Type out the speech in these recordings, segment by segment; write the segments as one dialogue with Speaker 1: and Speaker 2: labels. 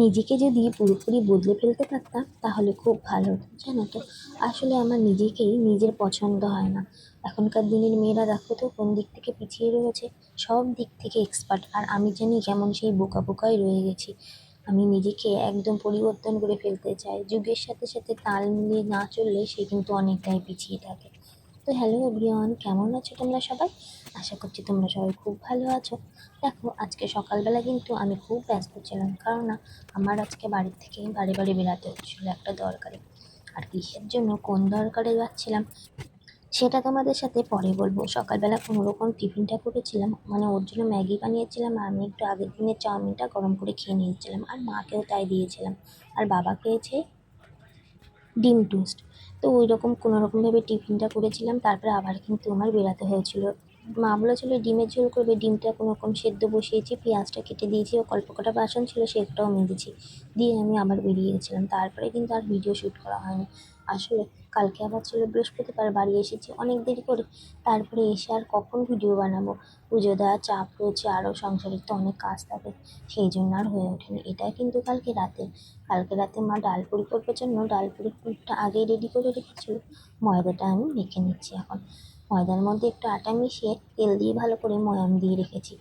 Speaker 1: নিজেকে যদি পুরোপুরি বদলে ফেলতে পারতাম তাহলে খুব ভালো হতো, জানো তো। আসলে আমার নিজেকেই নিজের পছন্দ হয় না। এখনকার দিনের মেয়েরা দেখো তো কোন দিক থেকে পিছিয়ে রয়েছে, সব দিক থেকে এক্সপার্ট, আর আমি জানি কেমন সেই বোকা বোকাই রয়ে গেছি। আমি নিজেকে একদম পরিবর্তন করে ফেলতে চাই, যুগের সাথে সাথে তাল মিলিয়ে না চললে সে কিন্তু অনেকটাই পিছিয়ে থাকে। তো হ্যালো এভরিওয়ান, কেমন আছো তোমরা সবাই? আশা করছি তোমরা সবাই খুব ভালো আছো। দেখো আজকে সকালবেলা কিন্তু আমি খুব ব্যস্ত ছিলাম, কারণ না আমার আজকে বাড়ির থেকে বাড়ি বাড়ি বেরাতে হচ্ছিলো একটা দরকারে। আর কিসের জন্য, কোন দরকারে যাচ্ছিলাম সেটা তোমাদের সাথে পরে বলবো। সকালবেলা কোনো রকম টিফিনটা করেছিলাম, মানে ওর জন্য ম্যাগি বানিয়েছিলাম, আর আমি একটু আগের দিনের চাউমিনটা গরম করে খেয়ে নিয়েছিলাম, আর মাকেও তাই দিয়েছিলাম। আর বাবা খেয়েছে ডিম টোস্ট। তো ওই রকম কোনো রকমভাবে টিফিনটা করেছিলাম, তারপরে আবার কিন্তু আমার বেরাতে হয়েছিল। মা বলেছিল ডিমের ঝোল করবে, ডিমটা কোনো রকম সেদ্ধ বসিয়েছি, পেঁয়াজটা কেটে দিয়েছি, ও অল্প কটা বাসন ছিল সেটাও মেজেছি, দিয়ে আমি আবার বেরিয়ে গেছিলাম। তারপরে কিন্তু আর ভিডিও শ্যুট করা হয়নি। আসলে কালকে আবার ছিল বৃহস্পতিবার, বাড়ি এসেছি অনেক দেরি করে, তারপরে এসে আর কখন ভিডিও বানাবো, পুজো দেওয়ার চাপ রয়েছে, আরও সংসারের তো অনেক কাজ থাকে, সেই জন্য আর হয়ে ওঠেনি। এটা কিন্তু কালকে রাতে মা ডাল পুরি করবার জন্য ডাল পুরির পুরটা আগেই রেডি করে রেখেছিল। ময়দাটা আমি মেখে নিচ্ছি এখন। ময়দার মধ্যে একটু আটা মিশিয়ে তেল দিয়ে ভালো করে ময়াম দিয়ে রেখেছি।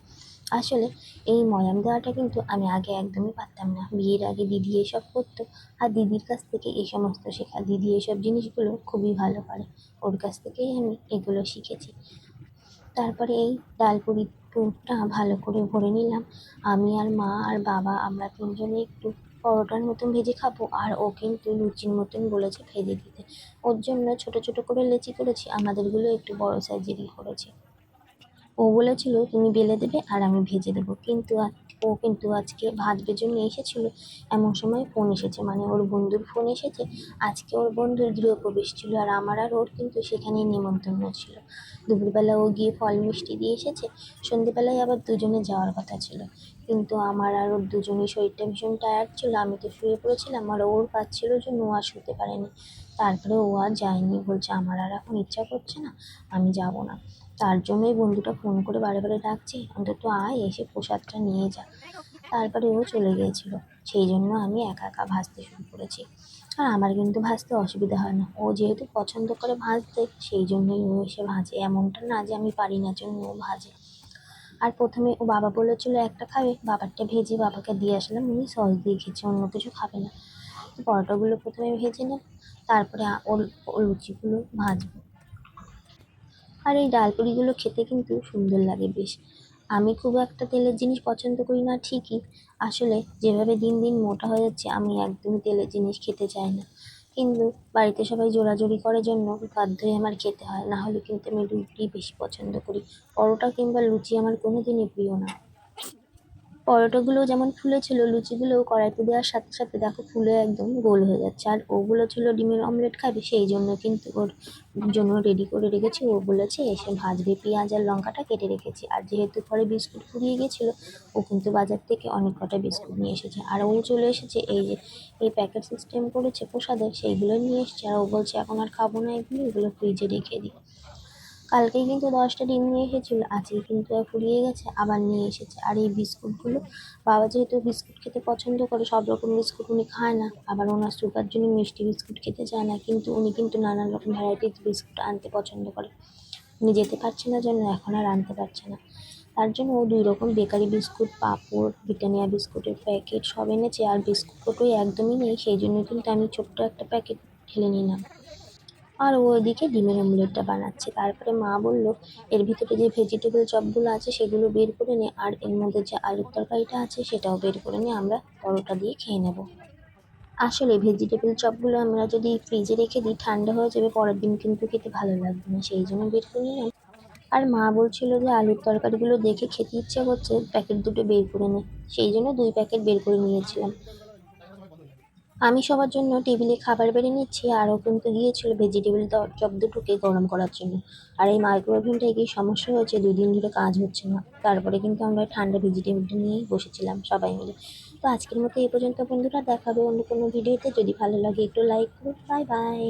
Speaker 1: আসলে এই ময়াম দেওয়াটা কিন্তু আমি আগে একদমই পারতাম না। বিয়ের আগে দিদি এসব করতো, আর দিদির কাছ থেকে এই সমস্ত শেখা। দিদি এসব জিনিসগুলো খুবই ভালো পারে, ওর কাছ থেকেই আমি এগুলো শিখেছি। তারপরে এই ডাল পুরির পুরটা ভালো করে ভরে নিলাম। আমি আর মা আর বাবা আমরা তিনজনে একটু পরোটার মতন ভেজে খাবো, আর ও কিন্তু লুচির মতন বলেছে ভেজে দিতে। ওর জন্য ছোট ছোট করে লেচি করেছি, আমাদেরগুলো একটু বড় সাইজেরই করেছি। ও বলেছিল তুমি বেলে দেবে আর আমি ভেজে দেবো, কিন্তু ও কিন্তু আজকে ভাজবার জন্য এসেছিল, এমন সময় ফোন এসেছে, মানে ওর বন্ধুর ফোন এসেছে। আজকে ওর বন্ধুর গৃহপ্রবেশ ছিল, আর আমার আর ওর কিন্তু সেখানেই নেমন্তন্ন ছিল। দুপুরবেলা ও গিয়ে ফল মিষ্টি দিয়ে এসেছে, সন্ধেবেলায় আবার দুজনে যাওয়ার কথা ছিল, কিন্তু আমার আর ওর দুজনের শরীরটা ভীষণ টায়ার্ড ছিল, আমি তো শুয়ে পড়েছিলাম, আর ওর কাজ ছিল জন্য ও আর শুতে পারেনি। তারপরে ও আর যায়নি, বলছে আমার আর এখন ইচ্ছা করছে না, আমি যাব না। তার জন্যই বন্ধুটা ফোন করে বারে বারে ডাকছে, অন্তত আয়, এসে প্রসাদটা নিয়ে যা। তারপরে ও চলে গিয়েছিল, সেই জন্য আমি একা একা ভাজতে শুরু করেছি। আর আমার কিন্তু ভাজতে অসুবিধা হয় না, ও যেহেতু পছন্দ করে ভাজতে, সেই জন্যই ও এসে ভাজে। এমনটা না যে আমি পারি না জন্য ও ভাজে। আর প্রথমে ও বাবা বলেছিল একটা খাবে, বাবারটা ভেজে বাবাকে দিয়ে আসলাম, উনি সস দিয়ে খেয়েছে, অন্য কিছু খাবে না। তো পরোটাগুলো প্রথমে ভেজে নেব, তারপরে ওর লুচিগুলো ভাজবো। আর এই ডাল পুরিগুলো খেতে কিন্তু সুন্দর লাগে বেশ। আমি খুব একটা তেলের জিনিস পছন্দ করি না ঠিকই, আসলে যেভাবে দিন দিন মোটা হয়ে যাচ্ছে আমি একদমই তেলের জিনিস খেতে চাই না, কিন্তু বাড়িতে সবাই জোরাজুরি করে জন্য বাধ্য হয়ে আমার খেতে হয়, না হলে কিন্তু আমি রুটি বেশি পছন্দ করি। পরোটা কিংবা লুচি আমার কোনো দিনই প্রিয় না। পরোটাগুলো যেমন ফুলেছিল, লুচিগুলোও কড়াইতে দেওয়ার সাথে সাথে দেখো ফুলে একদম গোল হয়ে যাচ্ছে। আর ও বলেছিল ডিমের অমলেট খাবে, সেই জন্য কিন্তু ওর জন্য রেডি করে রেখেছি। ও বলেছে এসে ভাজবে, পেঁয়াজ আর লঙ্কাটা কেটে রেখেছি। আর যেহেতু ঘরে বিস্কুট ফুরিয়ে গেছিলো, ও কিন্তু বাজার থেকে অনেক কটা বিস্কুট নিয়ে এসেছে, আর ও চলে এসেছে এই যে এই প্যাকেট সিস্টেম করেছে প্রসাদের, সেইগুলো নিয়ে এসছে। আর ও বলছে এখন আর খাবো না এগুলো, এগুলো ফ্রিজে রেখে দিই। কালকেই কিন্তু 10টা ডিম নিয়ে এসেছিল, আজকে কিন্তু ফুরিয়ে গেছে, আবার নিয়ে এসেছে। আর এই বিস্কুটগুলো, বাবা যেহেতু বিস্কুট খেতে পছন্দ করে, সব রকম বিস্কুট উনি খায় না, আবার ওনার সুগার জন্য মিষ্টি বিস্কুট খেতে চায় না, কিন্তু উনি কিন্তু নানান রকম ভ্যারাইটিস বিস্কুট আনতে পছন্দ করে। উনি যেতে পারছে না জন্য এখন আর আনতে পারছে না, তার জন্য ও 2 রকম বেকারি বিস্কুট, পাঁপড়, ব্রিটানিয়া বিস্কুটের প্যাকেট সব এনেছে। আর বিস্কুটই একদমই নেই, সেই জন্য কিন্তু আমি ছোট্ট একটা প্যাকেট ঢেলে নিলাম। আর ও ওদিকে ডিমের অমলেটটা বানাচ্ছে। তারপরে মা বলল এর ভিতরে যে ভেজিটেবল চপগুলো আছে সেগুলো বের করে নে, আর এর মধ্যে যে আলুর তরকারিটা আছে সেটাও বের করে নে, আমরা পরোটা দিয়ে খেয়ে নেব। আসলে ভেজিটেবল চপগুলো আমরা যদি ফ্রিজে রেখে দিই ঠান্ডা হয়ে যাবে, পরের দিন কিন্তু খেতে ভালো লাগবে না, সেই জন্য বের করে নিলাম। আর মা বলছিল যে আলুর তরকারিগুলো দেখে খেতে ইচ্ছা করছে, প্যাকেট দুটো বের করে নে, সেই জন্য 2 প্যাকেট বের করে নিয়েছিলাম। আমি সবার জন্য টেবিলে খাবার বেড়ে নিচ্ছি, আরও কিন্তু গিয়েছিল ভেজিটেবল চপ দুটোকে গরম করার জন্য। আর এই মাইক্রোওভেনটায় কি সমস্যা হয়েছে, 2 দিন ধরে কাজ হচ্ছে না, তারপরে কিন্তু আমরা ঠান্ডা ভেজিটেবলটা নিয়েই বসেছিলাম সবাই মিলে। তো আজকের মতো এই পর্যন্ত বন্ধুরা, দেখা হবে অন্য কোনো ভিডিওতে। যদি ভালো লাগে একটু লাইক করো, বাই বাই।